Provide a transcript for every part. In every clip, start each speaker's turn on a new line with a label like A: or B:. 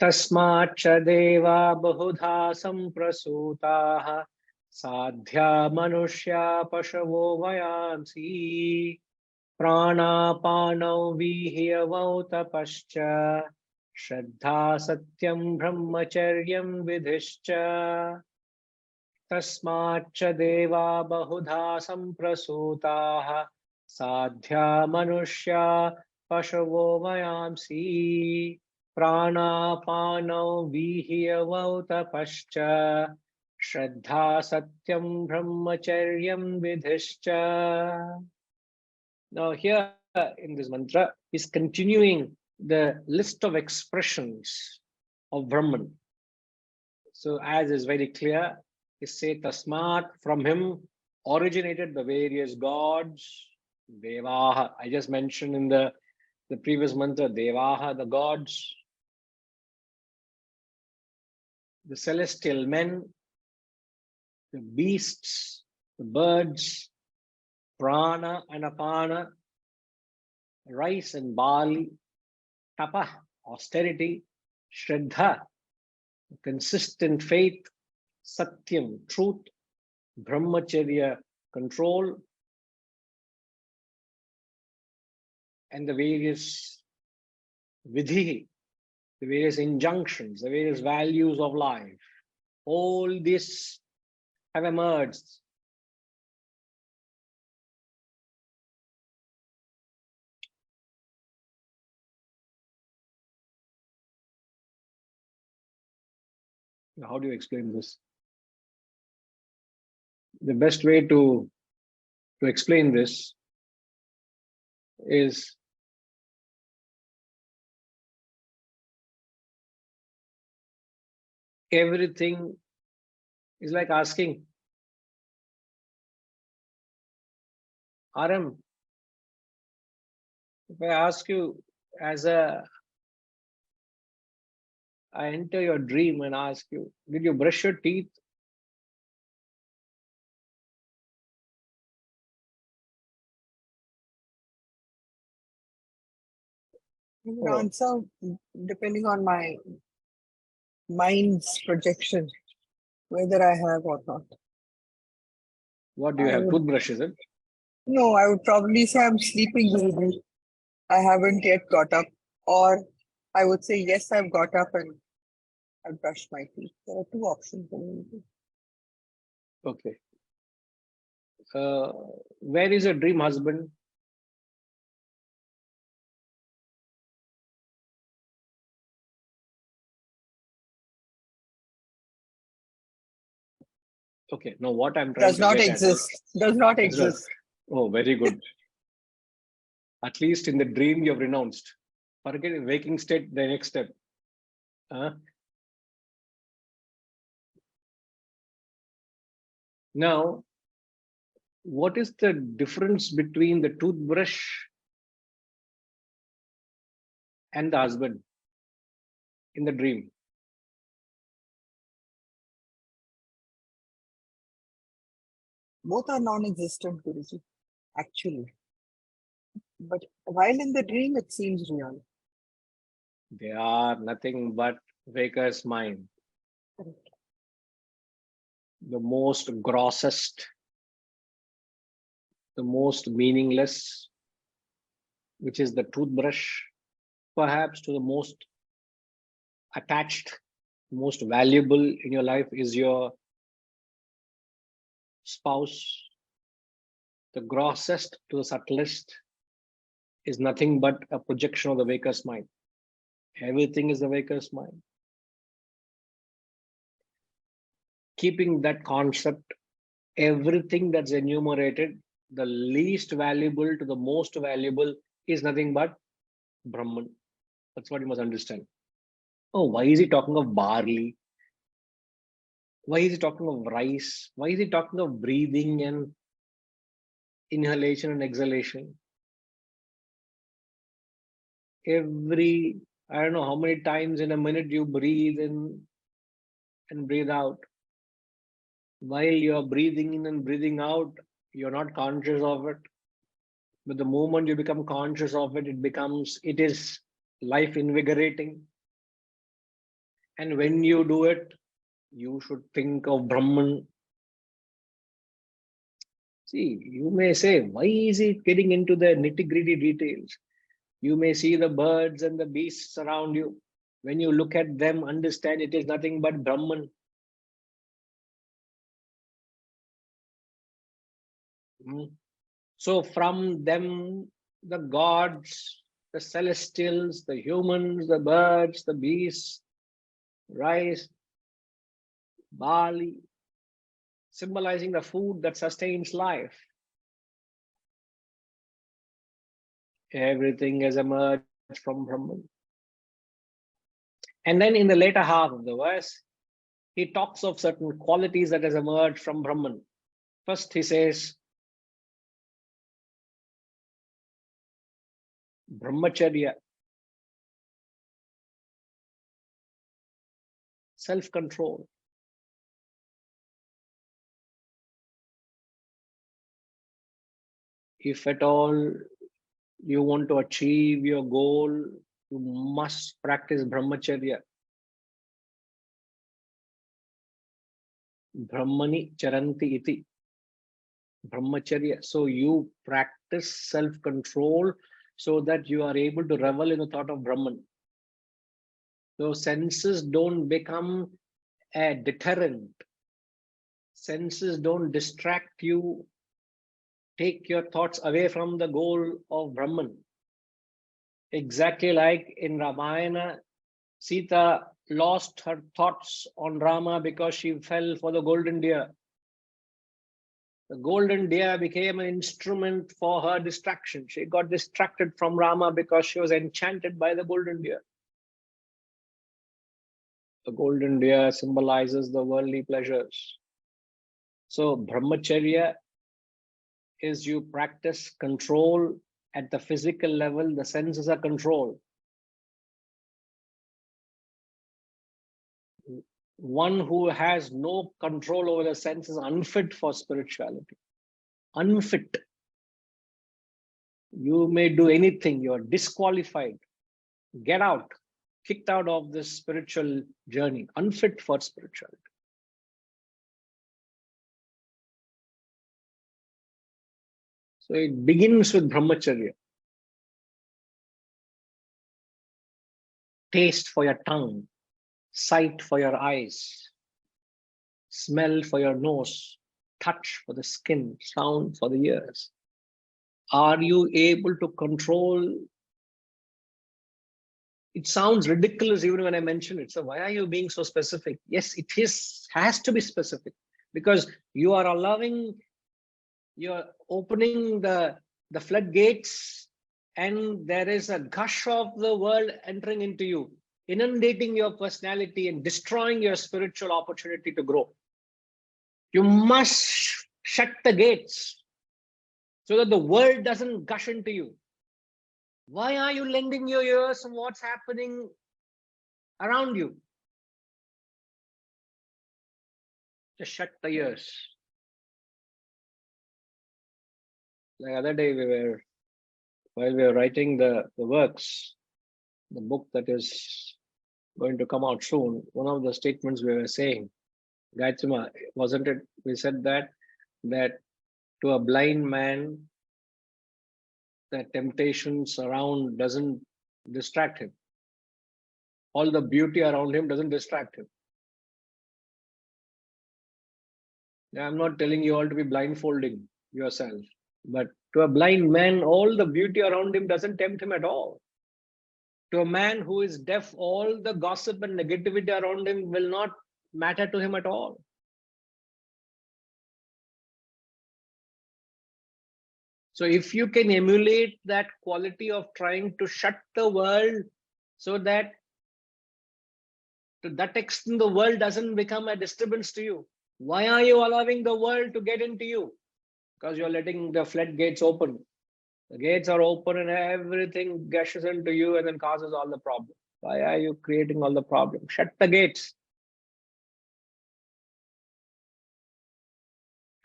A: तस्माच्च देवा बहुधा सम्प्रसूताः साध्या मनुष्या पशवो वयांसि प्राणापानौ वीर्यवौ तपश्च श्रद्धा सत्यं ब्रह्मचर्यं विधिश्च तस्माच्च देवा बहुधा सम्प्रसूताः साध्या मनुष्या पशवो वयांसि प्राणापानौ वीर्यवौ तपश्च श्रद्धा सत्यं ब्रह्मचर्यं विधिश्च. Now here in this mantra is continuing the list of expressions of Brahman. So as is very clear, is say Tasmat, from him originated the various gods, Devaha. I just mentioned in the previous mantra, Devaha, the gods, the celestial men, the beasts, the birds, prana and apana, rice and barley, tapa, austerity, shraddha, consistent faith, satyam, truth, brahmacharya, control, and the various vidhi, the various injunctions, the various values of life. All this have emerged. How do you explain this? The best way to explain this is everything is like asking, RM, if I ask you I enter your dream and ask you, did you brush your teeth?
B: I would answer depending on my mind's projection, whether I have or not.
A: What do you have? Toothbrush, is it?
B: No, I would probably say I'm sleeping very deep. I haven't yet got up. Or I would say, yes, I've got up and I've brushed my teeth. There are two options.
A: Okay. Where is your dream husband? Okay, no, what I'm trying
B: Does
A: to
B: not
A: get
B: exist.
A: at,
B: Does not exist.
A: Oh, very good. At least in the dream you have renounced. Forget waking state, the next step. Now, what is the difference between the toothbrush and the husband in the dream?
B: Both are non-existent, Guruji, actually. But while in the dream, it seems real.
A: They are nothing but waker's mind.
B: Correct.
A: The most grossest, the most meaningless, which is the toothbrush, perhaps to the most attached, most valuable in your life is your spouse. The grossest to the subtlest is nothing but a projection of the waker's mind. Everything is the waker's mind. Keeping that concept, everything that's enumerated, the least valuable to the most valuable is nothing but Brahman. That's what you must understand. Oh, why is he talking of barley? Why is he talking of rice? Why is he talking of breathing and inhalation and exhalation? I don't know how many times in a minute you breathe in and breathe out. While you're breathing in and breathing out, you're not conscious of it. But the moment you become conscious of it, it is life invigorating. And when you do it, you should think of Brahman. See, you may say, why is he getting into the nitty-gritty details? You may see the birds and the beasts around you. When you look at them, understand it is nothing but Brahman. So from them, the gods, the celestials, the humans, the birds, the beasts, rise, barley, symbolizing the food that sustains life. Everything has emerged from Brahman. And then in the later half of the verse, he talks of certain qualities that has emerged from Brahman. First, he says, Brahmacharya, self-control. If at all you want to achieve your goal, you must practice Brahmacharya. Brahmani charanti iti. Brahmacharya. So you practice self-control so that you are able to revel in the thought of Brahman. So senses don't become a deterrent. Senses don't distract you, take your thoughts away from the goal of Brahman. Exactly like in Ramayana, Sita lost her thoughts on Rama because she fell for the golden deer. The golden deer became an instrument for her distraction. She got distracted from Rama because she was enchanted by the golden deer. The golden deer symbolizes the worldly pleasures. So Brahmacharya is you practice control at the physical level, the senses are controlled. One who has no control over the senses is unfit for spirituality. Unfit. You may do anything, you're disqualified. Get out, kicked out of this spiritual journey, unfit for spirituality. So it begins with Brahmacharya. Taste for your tongue, sight for your eyes, smell for your nose, touch for the skin, sound for the ears. Are you able to control? It sounds ridiculous even when I mention it. So why are you being so specific? Yes, it has to be specific because you are allowing, you're opening the floodgates and there is a gush of the world entering into you, inundating your personality and destroying your spiritual opportunity to grow. You must shut the gates so that the world doesn't gush into you. Why are you lending your ears to what's happening around you? Just shut the ears. The other day while we were writing the works, the book that is going to come out soon, one of the statements we were saying, Gayatri, wasn't it? We said that to a blind man, the temptations around doesn't distract him. All the beauty around him doesn't distract him. I'm not telling you all to be blindfolding yourself, but to a blind man, all the beauty around him doesn't tempt him at all. To a man who is deaf, all the gossip and negativity around him will not matter to him at all. So if you can emulate that quality of trying to shut the world so that to that extent the world doesn't become a disturbance to you. Why are you allowing the world to get into you? Because you're letting the floodgates open. The gates are open and everything gushes into you and then causes all the problems. Why are you creating all the problems? Shut the gates.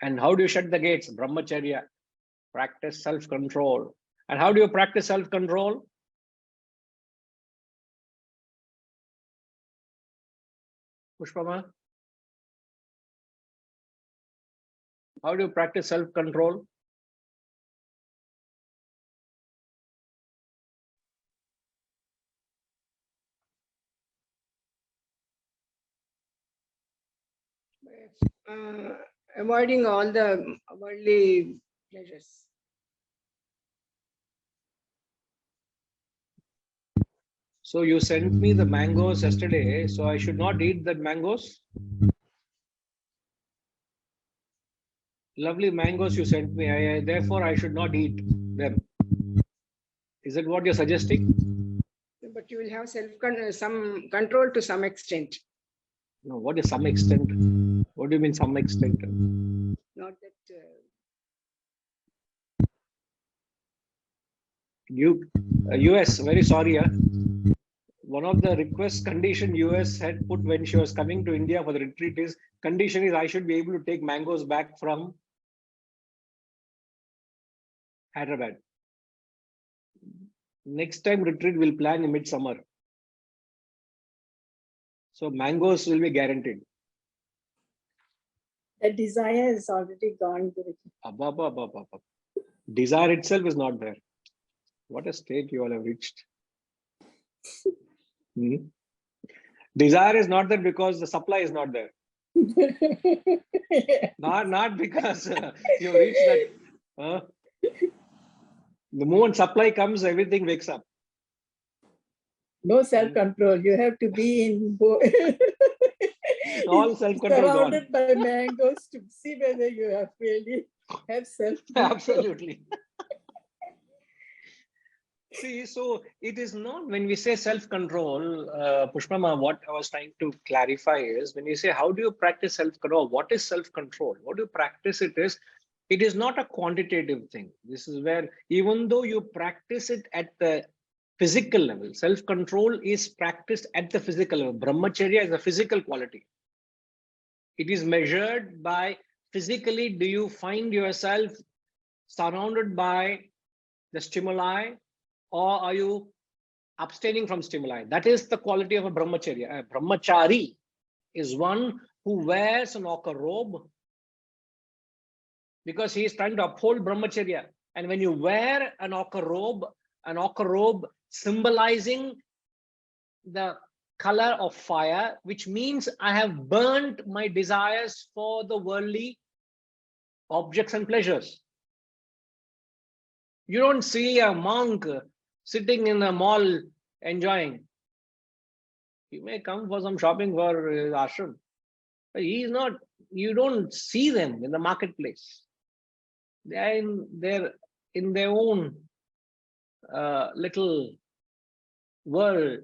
A: And how do you shut the gates? Brahmacharya. Practice self-control. And how do you practice self-control? Pushpama, how do you practice self-control?
C: uh, avoiding all the worldly pleasures.
A: So you sent me the mangoes yesterday, so I should not eat the mangoes? Lovely mangoes you sent me, therefore I should not eat them. Is that what you're suggesting?
C: But you will have some control to some extent.
A: No, what is some extent? What do you mean some extent?
C: Not that.
A: US, very sorry. One of the request condition US had put when she was coming to India for the retreat is condition is I should be able to take mangoes back from Hyderabad. Next time retreat will plan in midsummer. So mangoes will be guaranteed.
D: The desire is already gone, Guruji.
A: Abba. Desire itself is not there. What a state you all have reached. Desire is not there because the supply is not there. Not because you reach that. The moment supply comes, everything wakes up.
D: No self-control. You have to be in
A: all self-control
D: surrounded by mangoes to see whether you have really have self-control.
A: Absolutely. See, so it is not when we say self-control, Pushpama, what I was trying to clarify is when you say, how do you practice self-control? What is self-control? What do you practice it is not a quantitative thing. This is where, even though you practice it at the physical level, self-control is practiced at the physical level. Brahmacharya is a physical quality. It is measured by physically, do you find yourself surrounded by the stimuli, or are you abstaining from stimuli? That is the quality of a brahmacharya. A brahmachari is one who wears an ochre robe because he is trying to uphold brahmacharya. And when you wear an ochre robe symbolizing the color of fire, which means I have burnt my desires for the worldly objects and pleasures. You don't see a monk sitting in a mall enjoying. He may come for some shopping for his ashram, but he is not. You don't see them in the marketplace. They are in their own little world,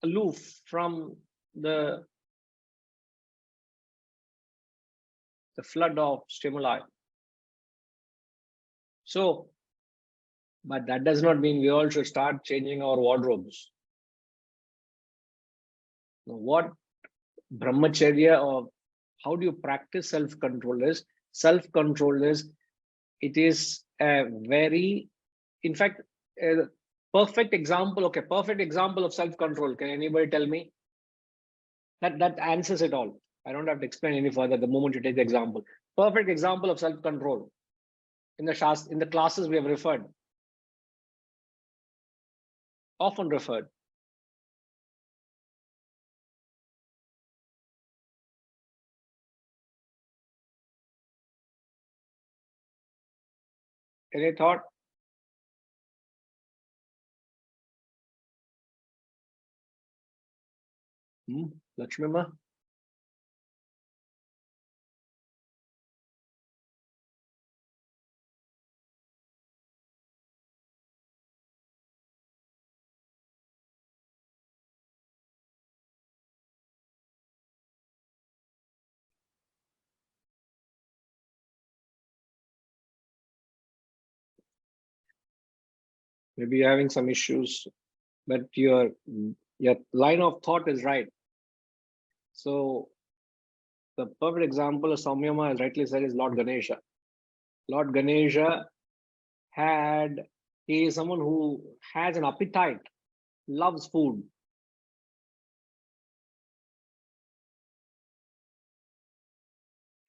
A: aloof from the flood of stimuli. So, but that does not mean we all should start changing our wardrobes. What brahmacharya, or how do you practice self-control is? Self-control is, it is a very, in fact, a perfect example. Okay, perfect example of self-control. Can anybody tell me? That answers it all. I don't have to explain any further the moment you take the example. Perfect example of self-control. In the classes we have referred, often referred. Any thought? Lakshmima? Maybe you're having some issues, but your line of thought is right. So the perfect example of Samyama, as rightly said, is Lord Ganesha. Lord Ganesha he is someone who has an appetite, loves food.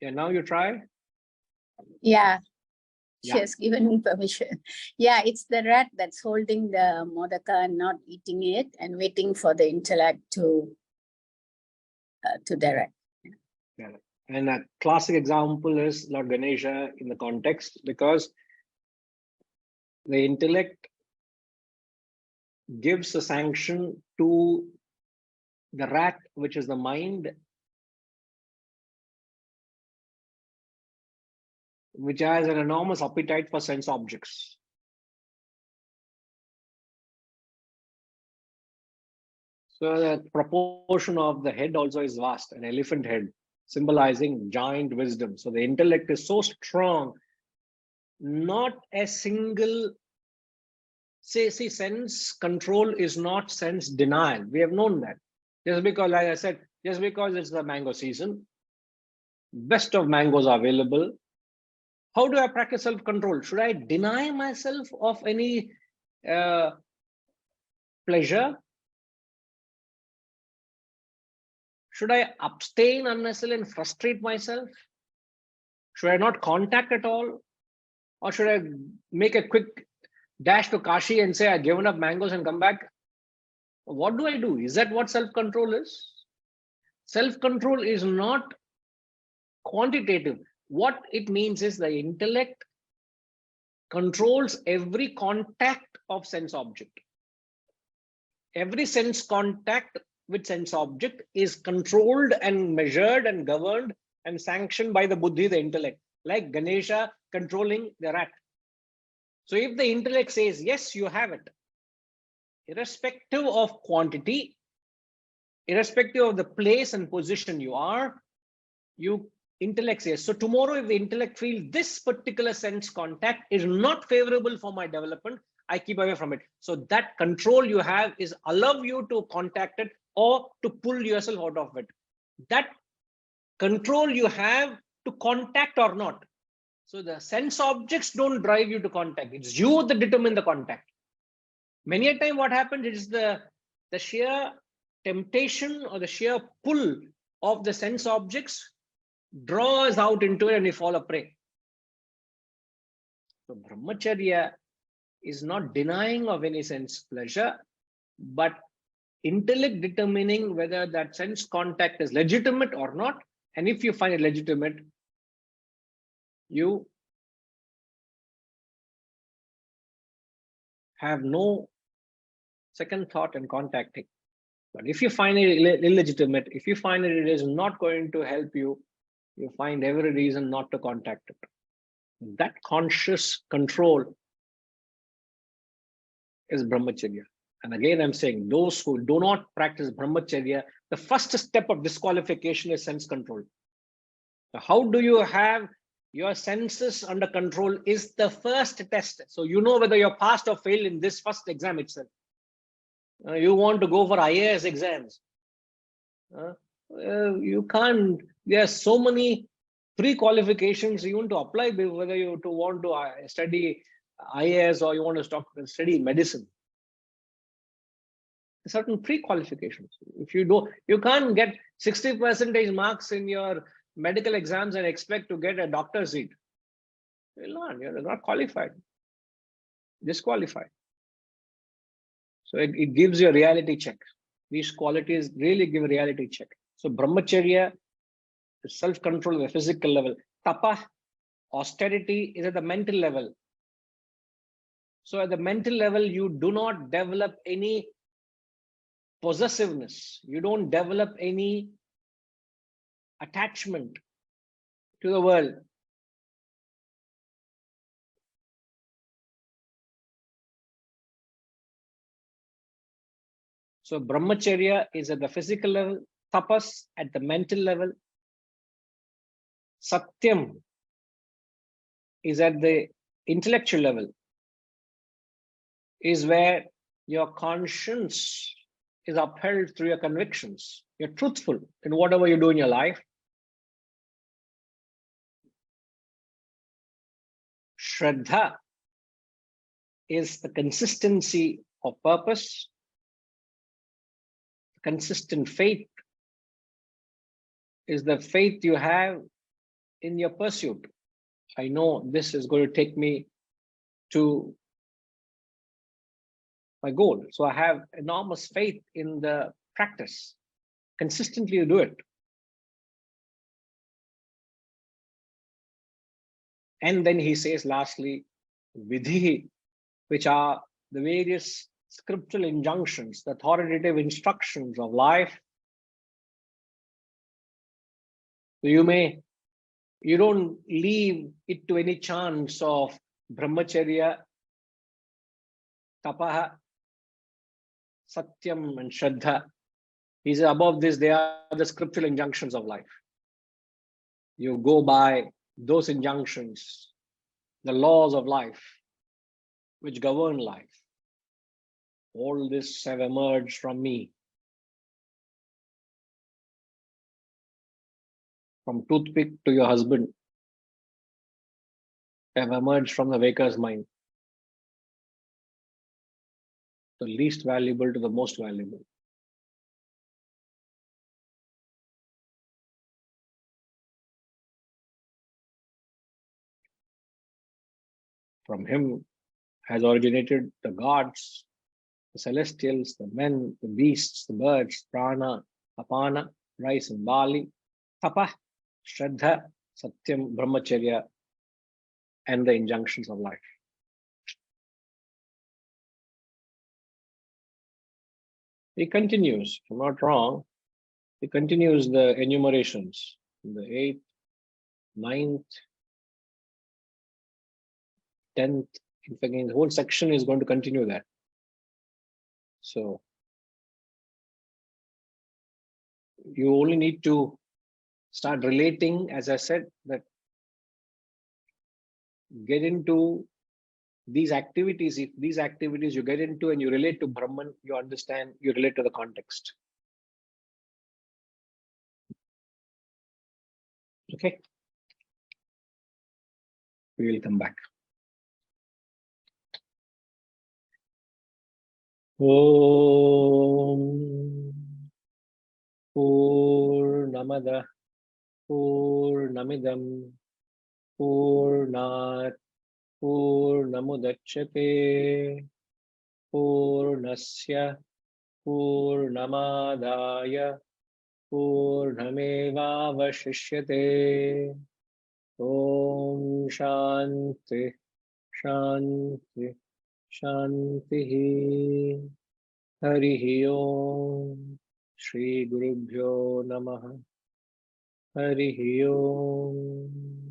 A: Yeah, now you try.
E: Yeah, she
A: Yeah.
E: has given me permission. Yeah, it's the rat that's holding the Mundaka and not eating it and waiting for the intellect to direct.
A: Yeah. And a classic example is Lord Ganesha in the context, because the intellect gives a sanction to the rat, which is the mind, which has an enormous appetite for sense objects. So the proportion of the head also is vast, an elephant head, symbolizing giant wisdom. So the intellect is so strong, not a single, see, sense control is not sense denial. We have known that. Just because, like I said, just because it's the mango season, best of mangoes are available. How do I practice self-control? Should I deny myself of any pleasure? Should I abstain unnecessarily and frustrate myself? Should I not contact at all? Or should I make a quick dash to Kashi and say I've given up mangoes and come back? What do I do? Is that what self-control is? Self-control is not quantitative. What it means is the intellect controls every contact of sense object. Every sense contact with sense object is controlled and measured and governed and sanctioned by the buddhi, the intellect, like Ganesha controlling the rat. So if the intellect says, yes, you have it, irrespective of quantity, irrespective of the place and position you are, you intellect says. So tomorrow, if the intellect feels this particular sense contact is not favorable for my development, I keep away from it. So that control you have is allow you to contact it or to pull yourself out of it. That control you have to contact or not. So the sense objects don't drive you to contact. It's you that determine the contact. Many a time what happens is the sheer temptation or the sheer pull of the sense objects draws out into it and you fall a prey. So brahmacharya is not denying of any sense pleasure, but intellect determining whether that sense contact is legitimate or not. And if you find it legitimate, you have no second thought in contacting. But if you find it illegitimate, if you find that it is not going to help you, you find every reason not to contact it. That conscious control is brahmacharya. And again, I'm saying those who do not practice brahmacharya, the first step of disqualification is sense control. So how do you have your senses under control is the first test. So you know whether you're passed or failed in this first exam itself. You want to go for IAS exams. You can't, there are so many pre-qualifications you want to apply, whether you want to study IAS or you want to study medicine. Certain pre-qualifications. If you do, you can't get 60% marks in your medical exams and expect to get a doctor's seat. You're not qualified, disqualified. So it gives you a reality check. These qualities really give a reality check. So brahmacharya, self-control at the physical level. Tapa, austerity, is at the mental level. So at the mental level, you do not develop any possessiveness. You don't develop any attachment to the world. So brahmacharya is at the physical level, tapas at the mental level, satyam is at the intellectual level, is where your conscience is upheld through your convictions. You're truthful in whatever you do in your life. Shraddha is the consistency of purpose, consistent faith is the faith you have in your pursuit. I know this is going to take me to my goal. So I have enormous faith in the practice. Consistently you do it. And then he says lastly, vidhi, which are the various scriptural injunctions, the authoritative instructions of life. So you don't leave it to any chance of brahmacharya, tapaha, satyam, and shraddha. He says above this, they are the scriptural injunctions of life. You go by those injunctions, the laws of life, which govern life. All this have emerged from me. From toothpick to your husband, have emerged from the waker's mind. The least valuable to the most valuable. From him has originated the gods, the celestials, the men, the beasts, the birds, prana, apana, rice and barley, tapa, shraddha, satyam, brahmacharya, and the injunctions of life. He continues, if I'm not wrong, he continues the enumerations in the 8th, 9th, 10th. In fact, the whole section is going to continue that. So you only need to start relating, as I said, that get into these activities. If these activities you get into and you relate to Brahman, you understand, you relate to the context. Okay. We will come back. Om Purnamada Purnamidam Purnat Purnamudachyate Purnasya Purnamadaya Purnamevavashishyate. Om Shanti Shanti Shanti. Harihi Om. Shri Gurubhyo Namaha. Harihi Om.